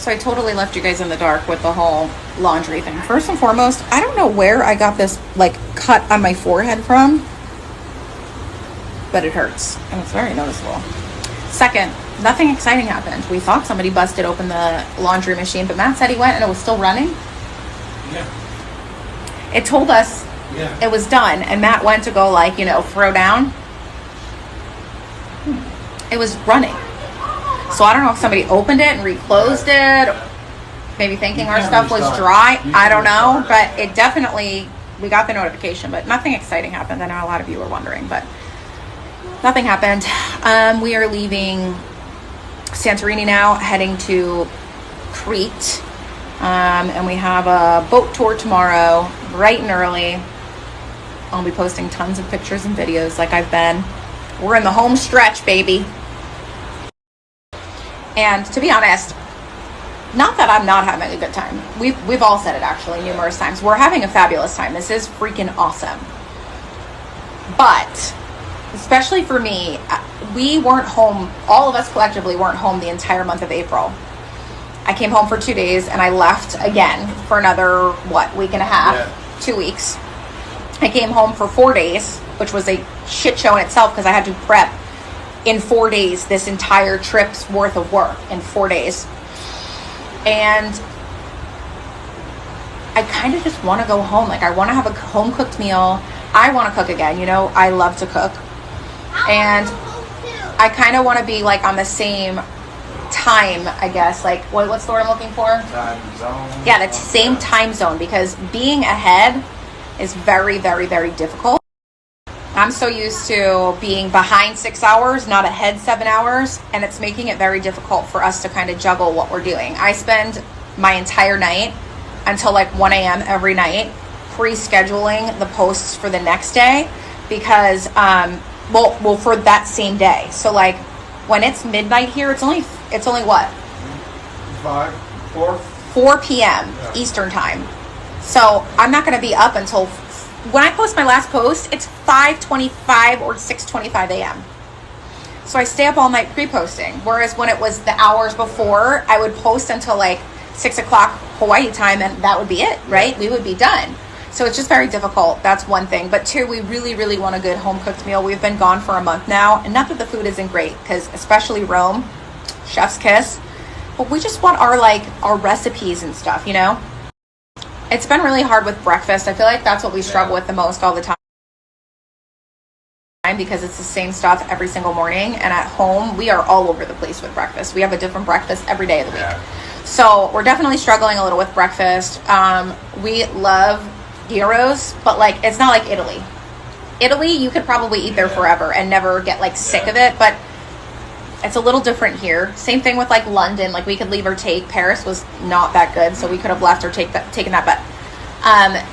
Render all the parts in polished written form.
So I totally left you guys in the dark with the whole laundry thing. First and foremost, I don't know where I got this like cut on my forehead from, but it hurts and it's very noticeable. Second, nothing exciting happened. We thought somebody busted open the laundry machine, but Matt said he went and it was still running. Yeah. It told us it was done, and Matt went to go like, throw down. It was running. So I don't know if somebody opened it and reclosed it, maybe thinking our stuff was dry. I don't know, but it definitely, we got the notification, but nothing exciting happened. I know a lot of you were wondering, but nothing happened. We are leaving Santorini now, heading to Crete, and we have a boat tour tomorrow, bright and early. I'll be posting tons of pictures and videos like I've been. We're in the home stretch, baby. And to be honest, not that I'm not having a good time. We've all said it actually numerous times. We're having a fabulous time. This is freaking awesome. But especially for me, we weren't home. All of us collectively weren't home the entire month of April. I came home for 2 days and I left again for another, week and a half, 2 weeks. I came home for 4 days, which was a shit show in itself because I had to prep in 4 days this entire trip's worth of work in 4 days. And I kind of just want to go home. Like, I want to have a home cooked meal. I want to cook again. I love to cook. And I kind of want to be like on the same time, I guess. Like, what's the word I'm looking for? Time zone. Yeah, the same time zone, because being ahead is very, very, very difficult. I'm so used to being behind 6 hours, not ahead 7 hours, and it's making it very difficult for us to kind of juggle what we're doing. I spend my entire night until like 1 a.m. every night pre-scheduling the posts for the next day because, for that same day. So like when it's midnight here, it's only what? 4 p.m. Eastern time. So I'm not going to be up until when I post my last post, it's 5:25 or 6:25 a.m. So I stay up all night pre-posting. Whereas when it was the hours before, I would post until like 6 o'clock Hawaii time, and that would be it, right? We would be done. So it's just very difficult. That's one thing. But two, we really, really want a good home-cooked meal. We've been gone for a month now, and not that the food isn't great, because especially Rome, chef's kiss, but we just want our recipes and stuff, It's been really hard with breakfast. I feel like that's what we struggle with the most all the time because it's the same stuff every single morning. And at home, we are all over the place with breakfast. We have a different breakfast every day of the week. So we're definitely struggling a little with breakfast. We love gyros, but it's not like Italy. Italy, you could probably eat there forever and never get sick of it, but it's a little different here. Same thing with London. We could leave or take. Paris was not that good, so we could have left or taken that. But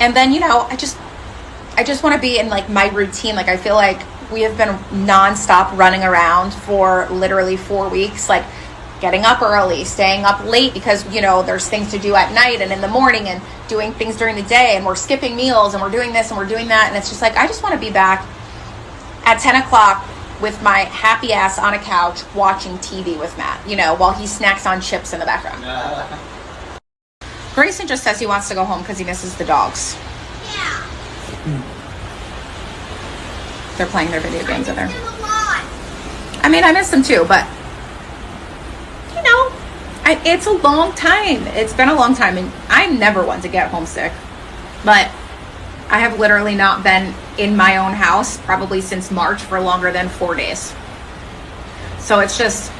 and then I just want to be in my routine. I feel like we have been nonstop running around for literally 4 weeks. Getting up early, staying up late because there's things to do at night and in the morning, and doing things during the day, and we're skipping meals and we're doing this and we're doing that, and it's just I just want to be back at 10 o'clock with my happy ass on a couch watching TV with Matt, while he snacks on chips in the background. Grayson just says he wants to go home because he misses the dogs. Yeah. They're playing their video games in there. I mean, I miss them too, but it's a long time. It's been a long time, and I'm never one to get homesick, but I have literally not been in my own house probably since March for longer than 4 days. So it's just,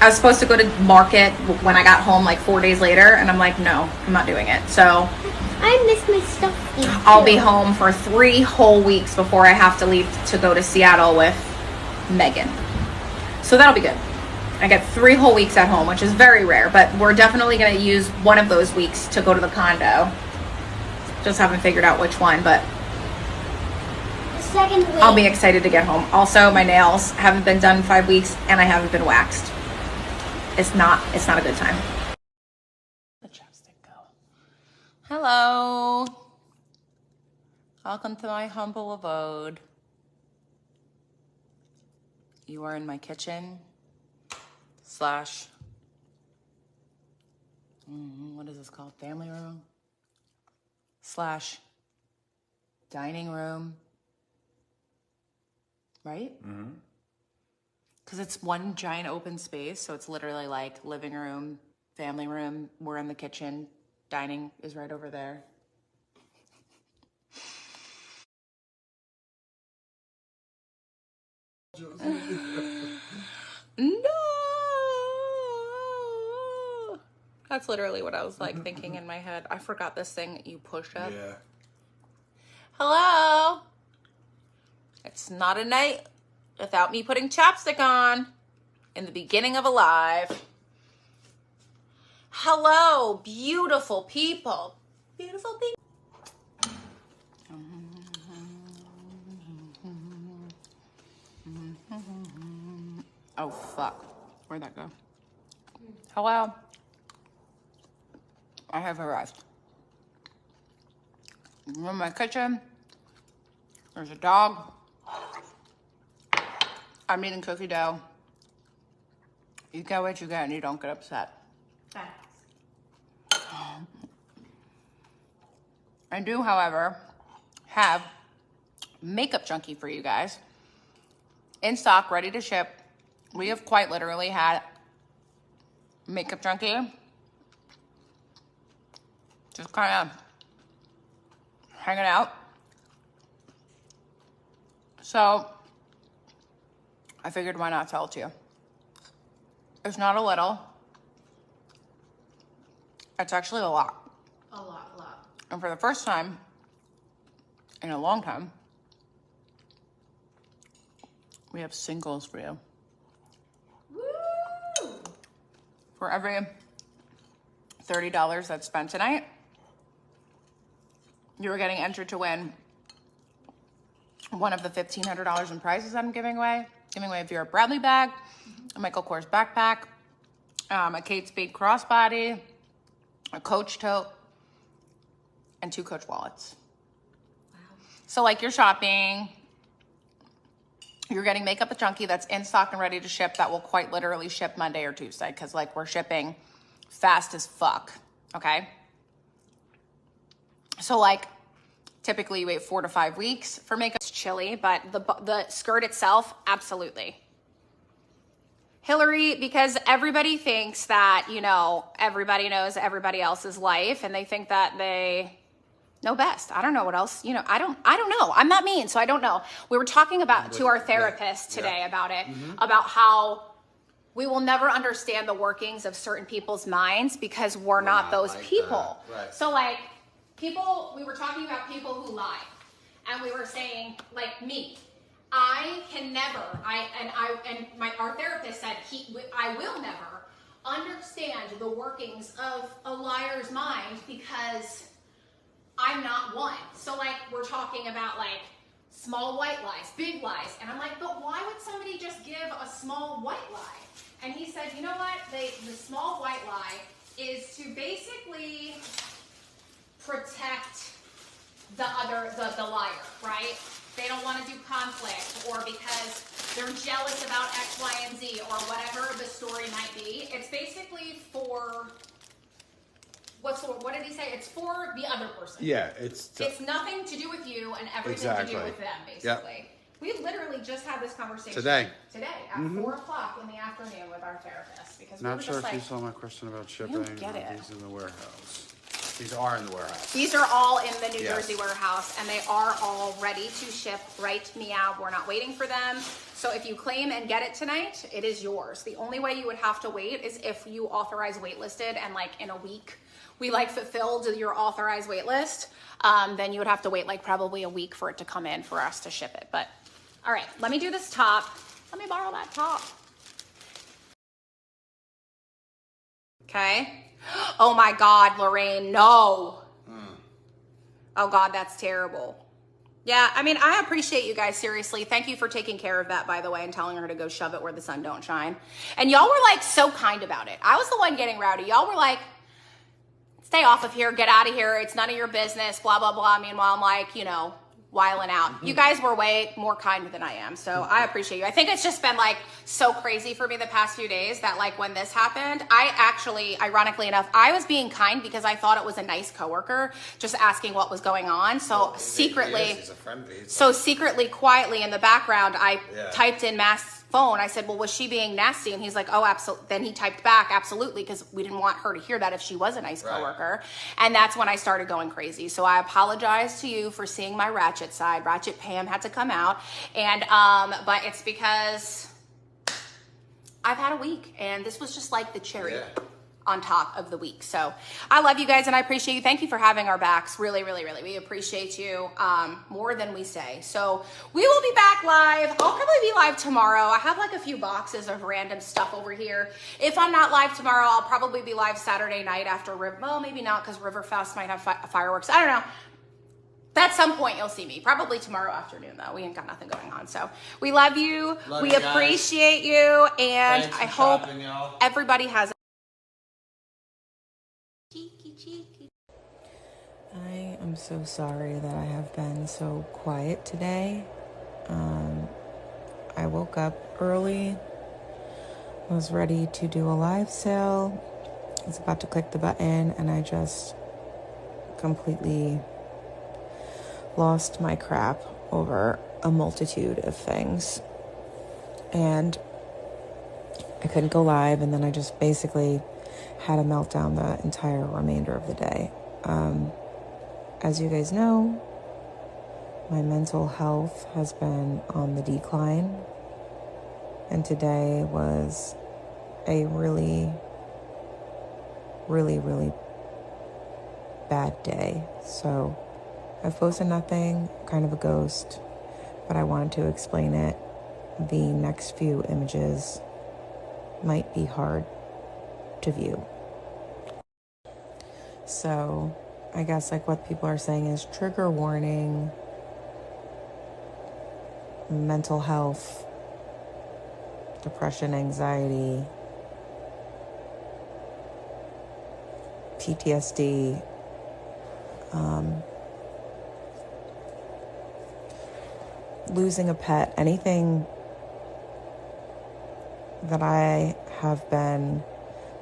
I was supposed to go to market when I got home 4 days later, and I'm no, I'm not doing it. So I miss my stuff. I'll be home for 3 whole weeks before I have to leave to go to Seattle with Megan. So that'll be good. I get 3 whole weeks at home, which is very rare, but we're definitely going to use one of those weeks to go to the condo. Just haven't figured out which one, but second week. I'll be excited to get home. Also, my nails haven't been done in 5 weeks, and I haven't been waxed. It's not a good time. The chapstick go. Hello. Welcome to my humble abode. You are in my kitchen / what is this called? Family room / dining room, right? Mm-hmm. Because it's one giant open space, so it's literally like living room, family room. We're in the kitchen. Dining is right over there. No. That's literally what I was like thinking in my head. I forgot this thing you push up. Yeah. Hello. It's not a night without me putting chapstick on in the beginning of a live. Hello, beautiful people. Beautiful people. Oh, fuck. Where'd that go? Hello. I have arrived. I'm in my kitchen. There's a dog. I'm eating cookie dough. You get what you get and you don't get upset. Thanks. I do, however, have Makeup Junkie for you guys. In stock, ready to ship. We have quite literally had Makeup Junkie just kind of hanging out. So I figured why not tell it to you. It's not a little. It's actually a lot. A lot. And for the first time in a long time, we have singles for you. Woo! For every $30 that's spent tonight, you're getting entered to win one of the $1,500 in prizes I'm giving away. Giving away a Vera Bradley bag, a Michael Kors backpack, a Kate Spade crossbody, a Coach tote, and 2 Coach wallets. Wow. So like you're shopping, you're getting Makeup Junkie that's in stock and ready to ship. That will quite literally ship Monday or Tuesday because like we're shipping fast as fuck, okay? So like typically you wait 4 to 5 weeks for makeup. It's chilly, but the skirt itself, absolutely. Hillary, because everybody thinks that, you know, everybody knows everybody else's life and they think that they know best. I don't know what else, you know, I don't know. I'm not mean, so I don't know. We were talking about to our therapist today about it, about how we will never understand the workings of certain people's minds because we're not those like people. Right. So like people, we were talking about people who lie and we were saying like me, I can never, our therapist said I will never understand the workings of a liar's mind because I'm not one. So like we're talking about like small white lies, big lies, and I'm like, but why would somebody just give a small white lie? And he said, you know what? The small white lie is to basically protect the liar, right? They don't want to do conflict or because they're jealous about X, Y, and Z or whatever the story might be. It's basically for, what did he say? It's for the other person. Yeah, it's nothing to do with you and everything to do with them, basically. Yep. We literally just had this conversation today at 4:00 in the afternoon with our therapist because not we were sure just if like, you saw my question about shipping. You don't get it. These in the warehouse. These are in the warehouse. These are all in the New Jersey warehouse, and they are all ready to ship right meow. We're not waiting for them. So if you claim and get it tonight, it is yours. The only way you would have to wait is if you authorize waitlisted and like in a week we like fulfilled your authorized wait list, then you would have to wait like probably a week for it to come in for us to ship it. But all right, let me do this top. Let me borrow that top. Okay. Oh my God, Lorraine, no. Oh God, that's terrible. Yeah, I mean, I appreciate you guys, seriously. Thank you for taking care of that, by the way, and telling her to go shove it where the sun don't shine. And y'all were like so kind about it. I was the one getting rowdy. Y'all were like, stay off of here, get out of here. It's none of your business, blah, blah, blah. Meanwhile, I'm like, you know, Wiling out. You guys were way more kind than I am, so I appreciate you. I think it's just been like so crazy for me the past few days that like when this happened, I actually, ironically enough, I was being kind because I thought it was a nice coworker just asking what was going on. So secretly, he's a friend. so secretly, quietly in the background, I typed in Matt's phone. I said, well, was she being nasty? And he's like, oh, absolutely. Then he typed back, absolutely, because we didn't want her to hear that if she was a nice coworker. And that's when I started going crazy. So I apologize to you for seeing my ratchet side. Ratchet Pam had to come out. And, but it's because I've had a week and this was just like the cherry on top of the week. So I love you guys and I appreciate you. Thank you for having our backs. Really, really, really. We appreciate you more than we say. So we will be back live. I'll probably be live tomorrow. I have like a few boxes of random stuff over here. If I'm not live tomorrow, I'll probably be live Saturday night after well, maybe not because Riverfest might have fireworks. I don't know. At some point you'll see me. Probably tomorrow afternoon though. We ain't got nothing going on. So we love you. We appreciate you. And I hope everybody has I am so sorry that I have been so quiet today. I woke up early, was ready to do a live sale. I was about to click the button and I just completely lost my crap over a multitude of things. And I couldn't go live, and then I just basically had a meltdown the entire remainder of the day. As you guys know, my mental health has been on the decline, and today was a really, really, really bad day. So I've posted nothing, kind of a ghost, but I wanted to explain it. The next few images might be hard to view. So I guess like what people are saying is trigger warning, mental health, depression, anxiety, PTSD, losing a pet, anything that I have been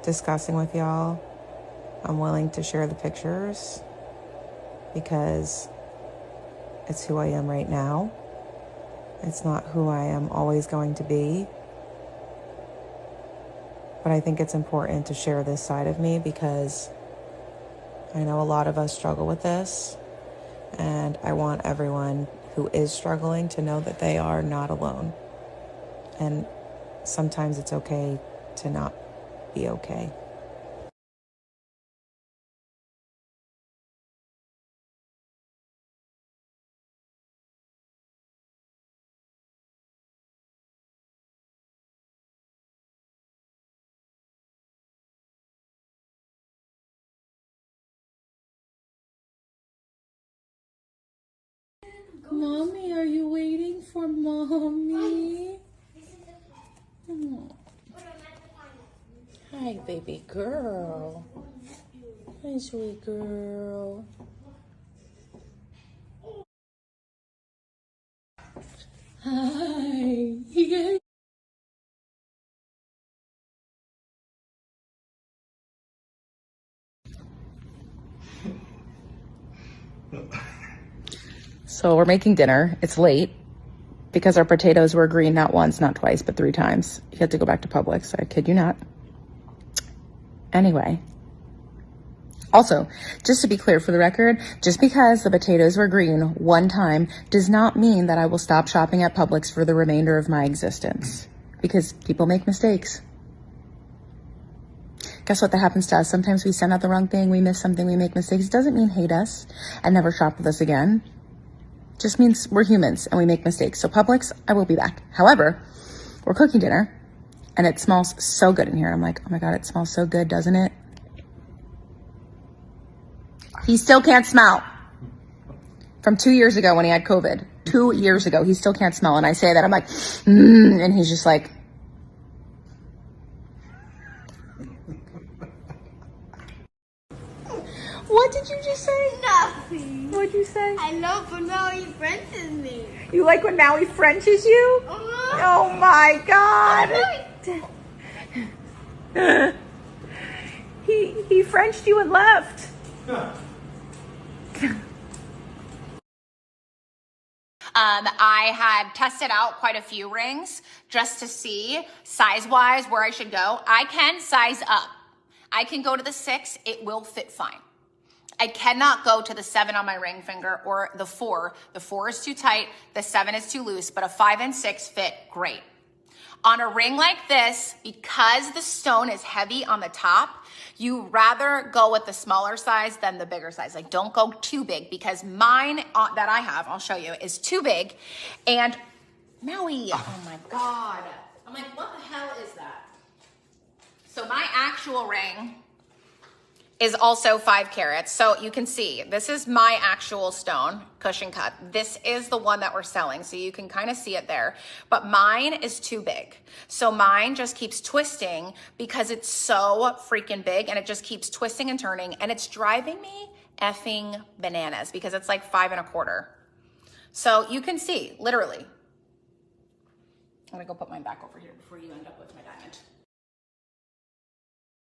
discussing with y'all, I'm willing to share the pictures because it's who I am right now. It's not who I am always going to be. But I think it's important to share this side of me because I know a lot of us struggle with this, and I want everyone who is struggling to know that they are not alone. And sometimes it's okay to not be okay. Mommy, are you waiting for Mommy? Oh. Hi, baby girl. Hi, sweet girl. Hi. So we're making dinner. It's late because our potatoes were green not once, not twice, but 3 times. You had to go back to Publix. I kid you not. Anyway. Also, just to be clear for the record, just because the potatoes were green one time does not mean that I will stop shopping at Publix for the remainder of my existence. Because people make mistakes. Guess what? That happens to us. Sometimes we send out the wrong thing, we miss something, we make mistakes. It doesn't mean hate us and never shop with us again. Just means we're humans and we make mistakes. So Publix, I will be back. However, we're cooking dinner and it smells so good in here. I'm like, oh my God, it smells so good, doesn't it? He still can't smell. From 2 years ago when he had COVID. 2 years ago, he still can't smell. And I say that, I'm like, and he's just like, What did you just say? Nothing. What'd you say? I love when Maui Frenches me. You like when Maui Frenches you? Oh my God. He Frenched you and left. I had tested out quite a few rings just to see size-wise where I should go. I can size up. I can go to the 6. It will fit fine. I cannot go to the 7 on my ring finger or the 4. The 4 is too tight. The 7 is too loose, but a 5 and 6 fit great. On a ring like this, because the stone is heavy on the top, you rather go with the smaller size than the bigger size. Like, don't go too big, because mine that I have, I'll show you, is too big. And Maui, oh my God. I'm like, what the hell is that? So my actual ring is also 5 carats. So you can see, this is my actual stone, cushion cut. This is the one that we're selling. So you can kind of see it there, but mine is too big. So mine just keeps twisting because it's so freaking big, and it just keeps twisting and turning, and it's driving me effing bananas because it's like 5 1/4. So you can see, literally. I'm gonna go put mine back over here before you end up with my diamond.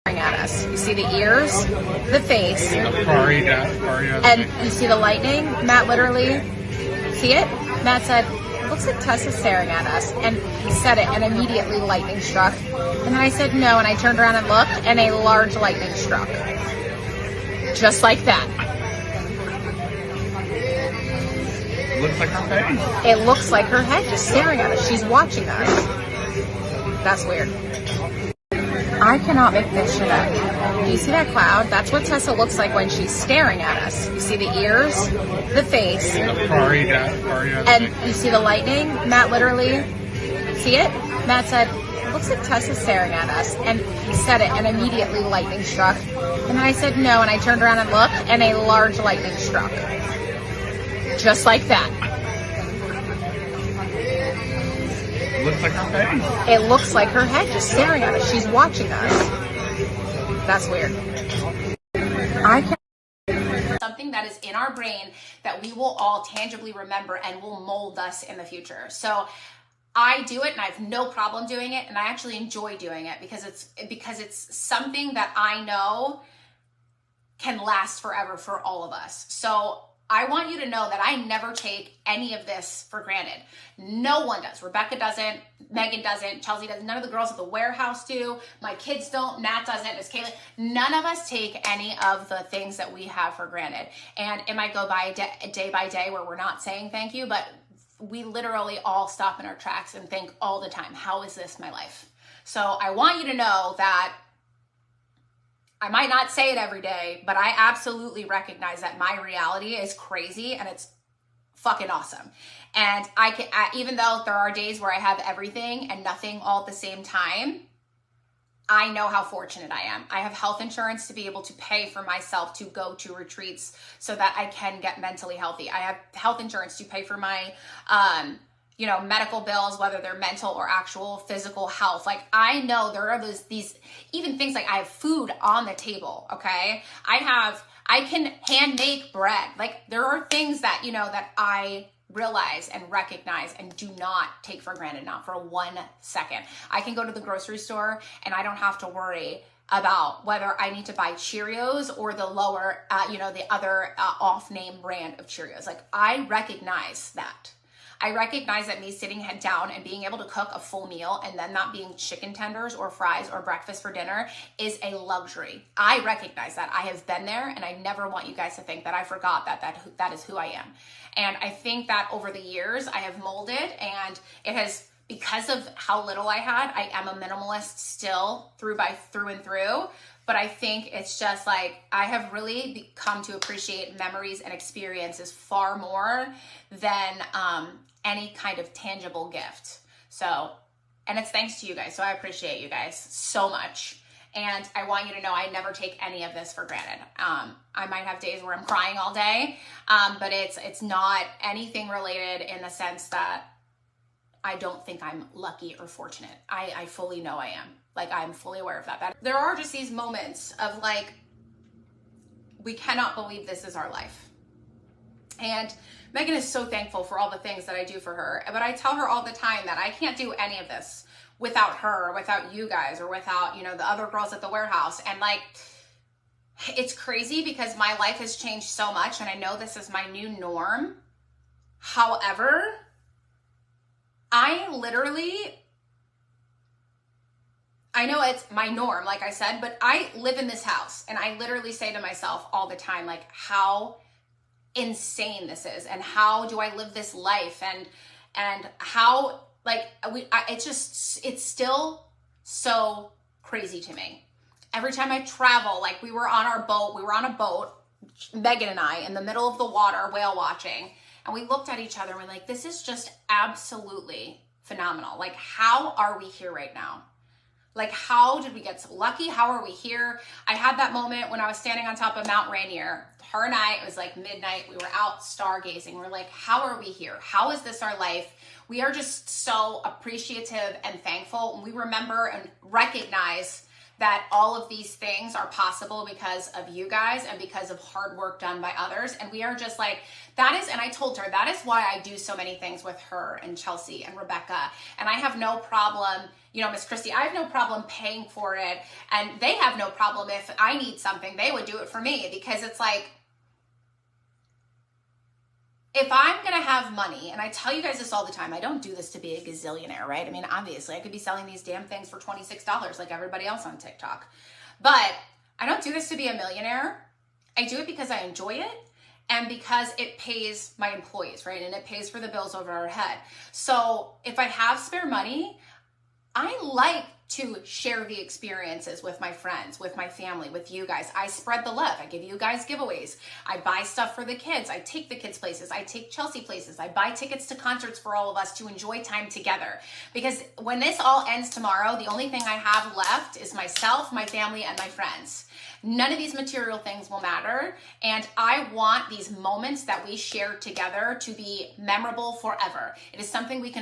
At us. You see the ears, the face, and you see the lightning. Matt literally, see it? Matt said, looks like Tessa's staring at us. And he said it, and immediately lightning struck. And then I said no, and I turned around and looked, and a large lightning struck. Just like that. Looks like her head. It looks like her head just staring at us. She's watching us. That's weird. I cannot make this shit up. Do you see that cloud? That's what Tessa looks like when she's staring at us. You see the ears, the face, and you see the lightning. Matt literally, see it? Matt said, it looks like Tessa's staring at us. And he said it, and immediately lightning struck. And then I said no, and I turned around and looked, and a large lightning struck. Just like that. Looks like her head. It looks like her head just staring at us. She's watching us. That's weird. I can something that is in our brain that we will all tangibly remember and will mold us in the future. So I do it, and I have no problem doing it, and I actually enjoy doing it because it's something that I know can last forever for all of us. So I want you to know that I never take any of this for granted. No one does. Rebecca doesn't, Megan doesn't, Chelsea doesn't, none of the girls at the warehouse do, my kids don't, Nat doesn't, Miss Kayla. None of us take any of the things that we have for granted. And it might go by day by day where we're not saying thank you, but we literally all stop in our tracks and think all the time, how is this my life? So I want you to know that I might not say it every day, but I absolutely recognize that my reality is crazy and it's fucking awesome. And even though there are days where I have everything and nothing all at the same time, I know how fortunate I am. I have health insurance to be able to pay for myself to go to retreats so that I can get mentally healthy. I have health insurance to pay for my, medical bills, whether they're mental or actual physical health. Like, I know there are these even things like I have food on the table. Okay. I can hand make bread. Like, there are things that, that I realize and recognize and do not take for granted, not for 1 second. I can go to the grocery store and I don't have to worry about whether I need to buy Cheerios or the lower, the other off-name brand of Cheerios. Like, I recognize that. I recognize that me sitting head down and being able to cook a full meal and then not being chicken tenders or fries or breakfast for dinner is a luxury. I recognize that. I have been there, and I never want you guys to think that I forgot that is who I am. And I think that over the years I have molded, and it has, because of how little I had, I am a minimalist still through and through. But I think it's just like, I have really come to appreciate memories and experiences far more than any kind of tangible gift. So, and it's thanks to you guys. So I appreciate you guys so much. And I want you to know I never take any of this for granted. I might have days where I'm crying all day, but it's not anything related in the sense that I don't think I'm lucky or fortunate. I fully know I am. Like, I'm fully aware of that. There are just these moments of like we cannot believe this is our life. And Megan is so thankful for all the things that I do for her. But I tell her all the time that I can't do any of this without her, or without you guys, or without, you know, the other girls at the warehouse. And like, it's crazy because my life has changed so much and I know this is my new norm. However, I know it's my norm, like I said, but I live in this house and I literally say to myself all the time, like, how insane this is, and how do I live this life, and how, like, it's still so crazy to me. Every time I travel, like we were on a boat, Megan and I, in the middle of the water, whale watching, and we looked at each other and we're like, this is just absolutely phenomenal. Like, how are we here right now? Like, how did we get so lucky? How are we here? I had that moment when I was standing on top of Mount Rainier. Her and I, it was like midnight. We were out stargazing. We're like, how are we here? How is this our life? We are just so appreciative and thankful. And we remember and recognize that all of these things are possible because of you guys and because of hard work done by others. And we are just like, that is, and I told her, that is why I do so many things with her and Chelsea and Rebecca. And I have no problem, you know, Miss Christy, I have no problem paying for it. And they have no problem if I need something, they would do it for me, because it's like, if I'm going to have money, and I tell you guys this all the time, I don't do this to be a gazillionaire, right? I mean, obviously I could be selling these damn things for $26 like everybody else on TikTok, but I don't do this to be a millionaire. I do it because I enjoy it and because it pays my employees, right? And it pays for the bills over our head. So if I have spare money, I like to share the experiences with my friends, with my family, with you guys. I spread the love. I give you guys giveaways. I buy stuff for the kids. I take the kids places. I take Chelsea places. I buy tickets to concerts for all of us to enjoy time together. Because when this all ends tomorrow, the only thing I have left is myself, my family, and my friends. None of these material things will matter. And I want these moments that we share together to be memorable forever. It is something we can